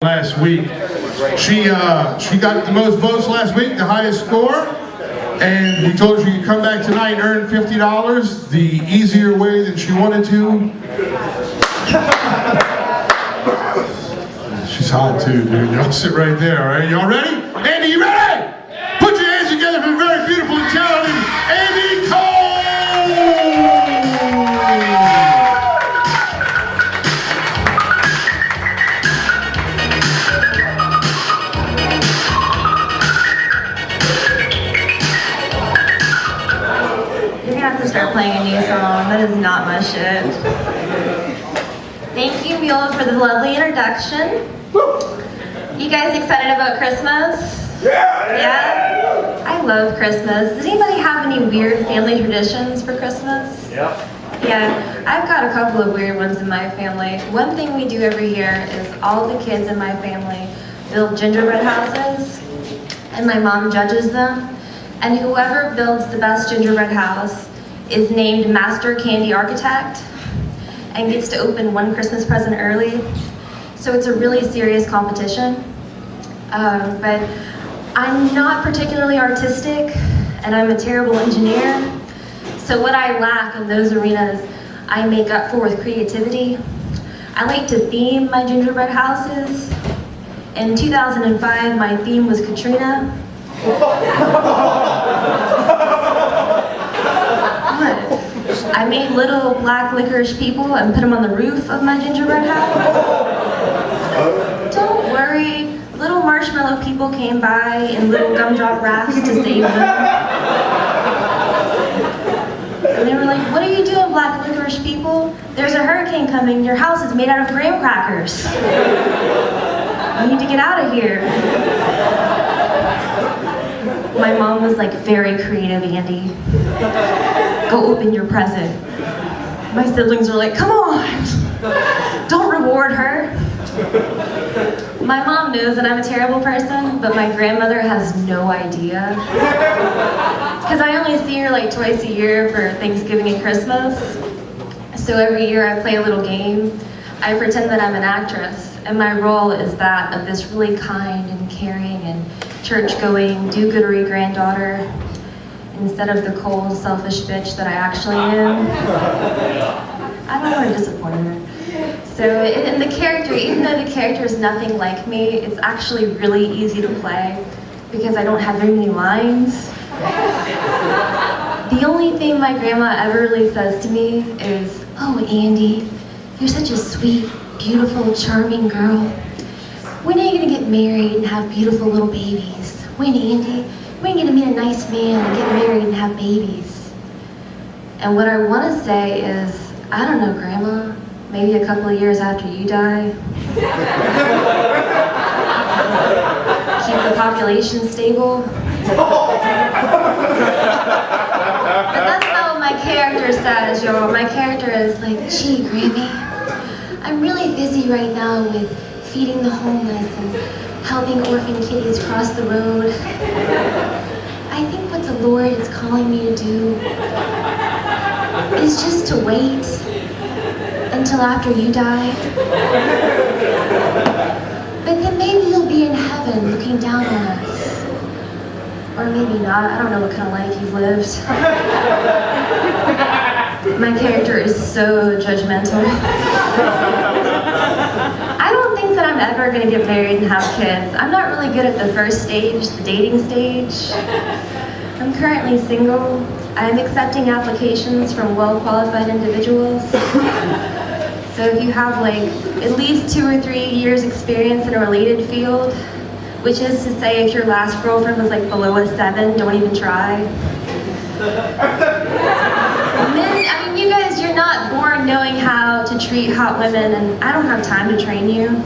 last week. She got the most votes last week, the highest score, and we told her you could come back tonight and earn $50 the easier way than she wanted to. She's hot too, dude. Y'all sit right there, all right? Y'all ready? Andy, you ready? Put your hands together for the very beautiful and talented Andy Cole! Start playing a new song. That is not my shit. Thank you, Mule, for the lovely introduction. You guys excited about Christmas? Yeah? I love Christmas. Does anybody have any weird family traditions for Christmas? Yeah, I've got a couple of weird ones in my family. One thing we do every year is all the kids in my family build gingerbread houses, and my mom judges them, and whoever builds the best gingerbread house is named Master Candy Architect and gets to open one Christmas present early. So it's a really serious competition. But I'm not particularly artistic and I'm a terrible engineer. So what I lack in those arenas, I make up for with creativity. I like to theme my gingerbread houses. In 2005, my theme was Katrina. I made little black licorice people and put them on the roof of my gingerbread house. Don't worry, little marshmallow people came by in little gumdrop rafts to save them. And they were like, "What are you doing, black licorice people? There's a hurricane coming, your house is made out of graham crackers. You need to get out of here." My mom was like, "Very creative, Andy. Go open your present." My siblings were like, "Come on, don't reward her." My mom knows that I'm a terrible person, but my grandmother has no idea. Because I only see her like twice a year for Thanksgiving and Christmas. So every year I play a little game. I pretend that I'm an actress, and my role is that of this really kind and caring and church-going, do-goodery granddaughter, instead of the cold, selfish bitch that I actually am. I don't want to disappoint her. So in the character, even though the character is nothing like me, it's actually really easy to play because I don't have very many lines. The only thing my grandma ever really says to me is, "Oh, Andy, you're such a sweet, beautiful, charming girl. When are you gonna get married and have beautiful little babies? When, Andy? When are you gonna meet a nice man and get married and have babies?" And what I want to say is, I don't know, Grandma, maybe a couple of years after you die. Keep the population stable. But that's not what my character says, y'all. My character is like, "Gee, Grammy, I'm really busy right now with feeding the homeless and helping orphan kitties cross the road. I think what the Lord is calling me to do is just to wait until after you die. But then maybe you'll be in heaven looking down on us. Or maybe not, I don't know what kind of life you've lived." My character is so judgmental. I don't think that I'm ever going to get married and have kids. I'm not really good at the first stage, the dating stage. I'm currently single. I'm accepting applications from well-qualified individuals. So if you have like at least 2 or 3 years experience in a related field, which is to say if your last girlfriend was like below a 7, don't even try. Men, I mean, you guys, you're not born knowing how to treat hot women, and I don't have time to train you.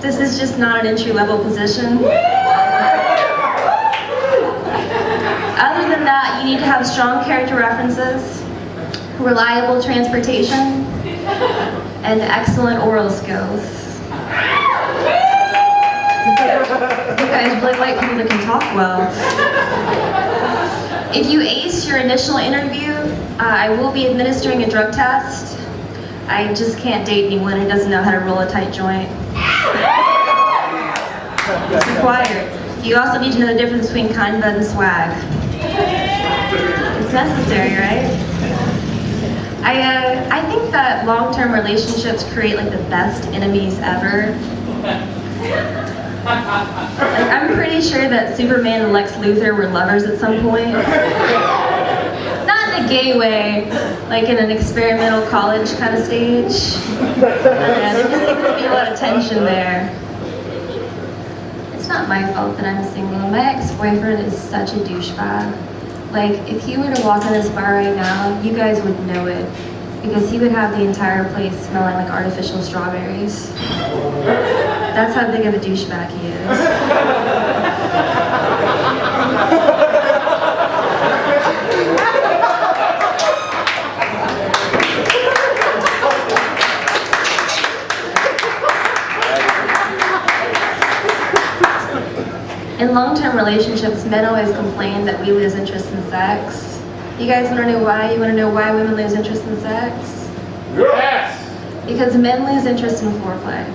This is just not an entry-level position. Other than that, you need to have strong character references, reliable transportation, and excellent oral skills. You guys really like people that can talk well. If you ace your initial interview, I will be administering a drug test. I just can't date anyone who doesn't know how to roll a tight joint. It's required. You also need to know the difference between kind bud and swag. It's necessary, right? I think that long-term relationships create like the best enemies ever. Like, I'm pretty sure that Superman and Lex Luthor were lovers at some point. Not in a gay way, like in an experimental college kind of stage. Yeah, there just seems to be a lot of tension there. It's not my fault that I'm single. My ex-boyfriend is such a douchebag. Like, if he were to walk in this bar right now, you guys would know it. Because he would have the entire place smelling like artificial strawberries. That's how big of a douchebag he is. In long-term relationships, men always complain that we lose interest in sex. You guys want to know why? You want to know why women lose interest in sex? Yes! Because men lose interest in foreplay.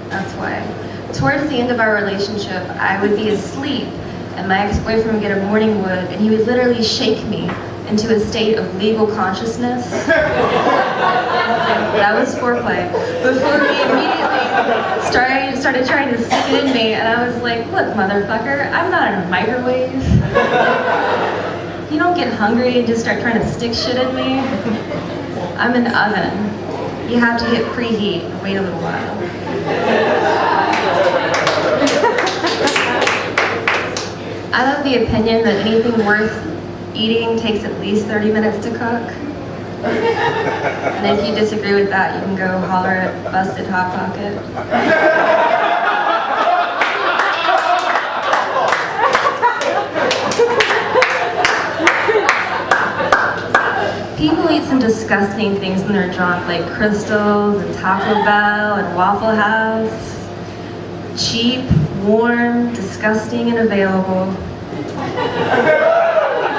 That's why. Towards the end of our relationship, I would be asleep, and my ex-boyfriend would get a morning wood, and he would literally shake me into a state of legal consciousness. That was foreplay. Before he immediately started trying to stick it in me, and I was like, look, motherfucker, I'm not in a microwave. You don't get hungry and just start trying to stick shit in me. I'm an oven. You have to hit preheat and wait a little while. I'm of the opinion that anything worth eating takes at least 30 minutes to cook. And if you disagree with that, you can go holler at Busted Hot Pocket. People eat some disgusting things when they're drunk, like Crystals and Taco Bell and Waffle House. Cheap, warm, disgusting, and available.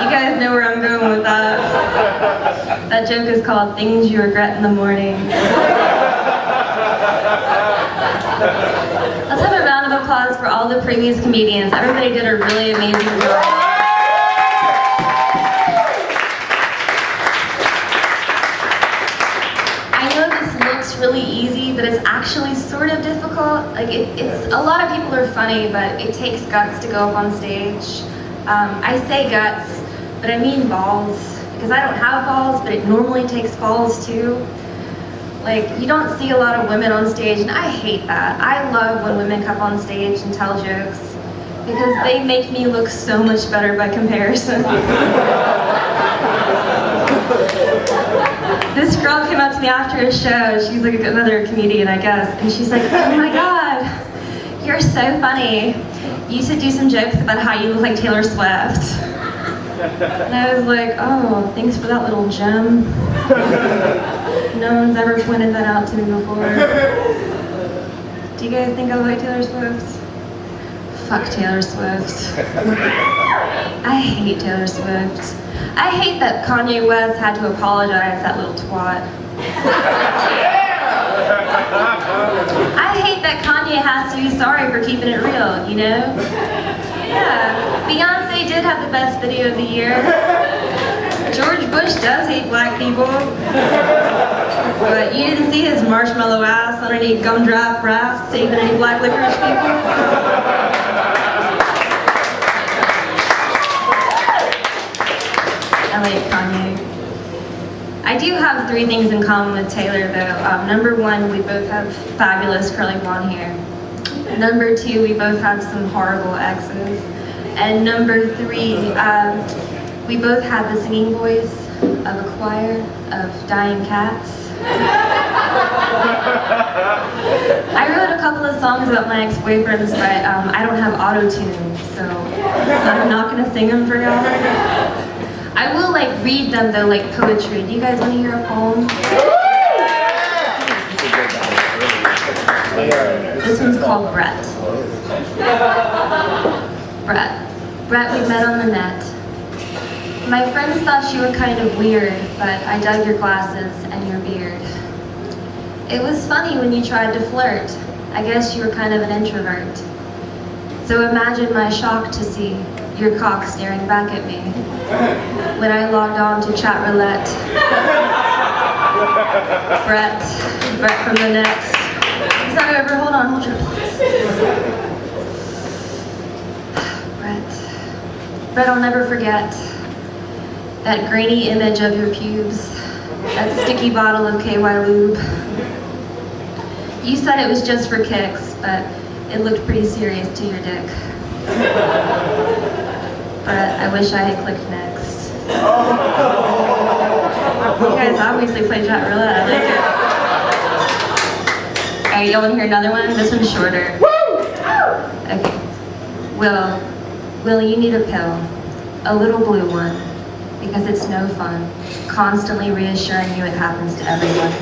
You guys know where I'm going with that. That joke is called Things You Regret in the Morning. Let's have a round of applause for all the previous comedians. Everybody did a really amazing job. Really easy, but it's actually sort of difficult. Like it's a lot of people are funny, but it takes guts to go up on stage. I say guts, but I mean balls, because I don't have balls, but it normally takes balls too. Like, you don't see a lot of women on stage, and I hate that. I love when women come on stage and tell jokes, because they make me look so much better by comparison. This girl came up to me after a show. She's like another comedian, I guess, and she's like, oh my God, you're so funny. You should do some jokes about how you look like Taylor Swift. And I was like, oh, thanks for that little gem. No one's ever pointed that out to me before. Do you guys think I look like Taylor Swift? Fuck Taylor Swift. I hate Taylor Swift. I hate that Kanye West had to apologize, that little twat. I hate that Kanye has to be sorry for keeping it real, you know? Yeah, Beyonce did have the best video of the year. George Bush does hate black people. But you didn't see his marshmallow ass on any gumdrop rafts saving any black licorice people? I like Kanye. I do have 3 things in common with Taylor, though. Number 1, we both have fabulous curly blonde hair. Number 2, we both have some horrible exes. And number 3, we both have the singing voice of a choir of dying cats. I wrote a couple of songs about my ex-boyfriends, but I don't have auto-tune, so I'm not going to sing them for y'all. I will read them though, like poetry. Do you guys want to hear a poem? This one's called Brett. Brett, we met on the net. My friends thought you were kind of weird, but I dug your glasses and your beard. It was funny when you tried to flirt. I guess you were kind of an introvert. So imagine my shock to see your cock staring back at me when I logged on to chat roulette. Brett from the net. It's not over. Hold on, hold your applause. Brett, I'll never forget that grainy image of your pubes, that sticky bottle of KY lube. You said it was just for kicks, but it looked pretty serious to your dick. But I wish I had clicked next. You guys obviously play chat roulette. I like it. Alright, y'all want to hear another one? This one's shorter. Okay. Will, you need a pill. A little blue one. Because it's no fun. Constantly reassuring you it happens to everyone.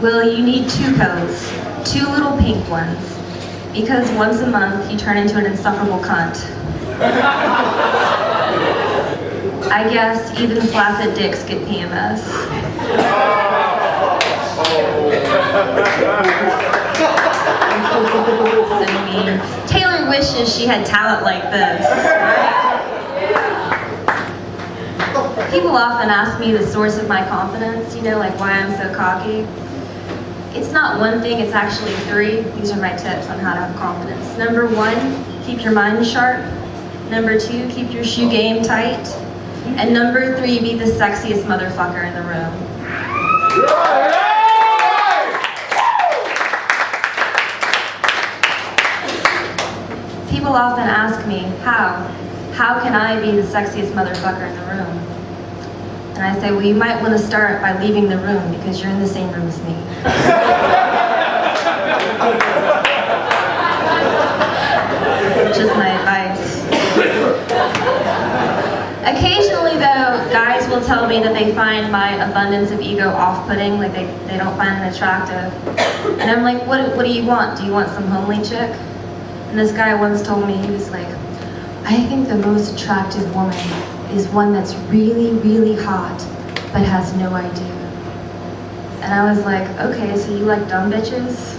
Will, you need 2 pills. 2 little pink ones. Because once a month you turn into an insufferable cunt. I guess even flaccid dicks get PMS. So mean. Taylor wishes she had talent like this, right? People often ask me the source of my confidence, like why I'm so cocky. It's not one thing, it's actually 3. These are my tips on how to have confidence. Number 1, keep your mind sharp. Number 2, keep your shoe game tight. And number 3, be the sexiest motherfucker in the room. People often ask me, how can I be the sexiest motherfucker in the room? And I say, well, you might want to start by leaving the room because you're in the same room as me. Just my advice. Occasionally, though, guys will tell me that they find my abundance of ego off-putting, like they don't find it attractive. And I'm like, what do you want? Do you want some homely chick? And this guy once told me, he was like, I think the most attractive woman is one that's really, really hot, but has no idea. And I was like, okay, so you like dumb bitches?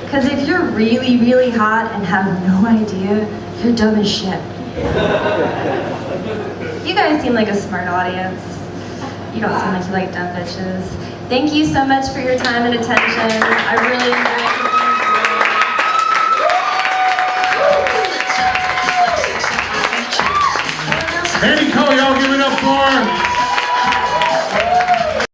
Because if you're really, really hot and have no idea, you're dumb as shit. You guys seem like a smart audience. You don't seem like you like dumb bitches. Thank you so much for your time and attention. I really enjoyed it. Andy Cole, y'all give it up for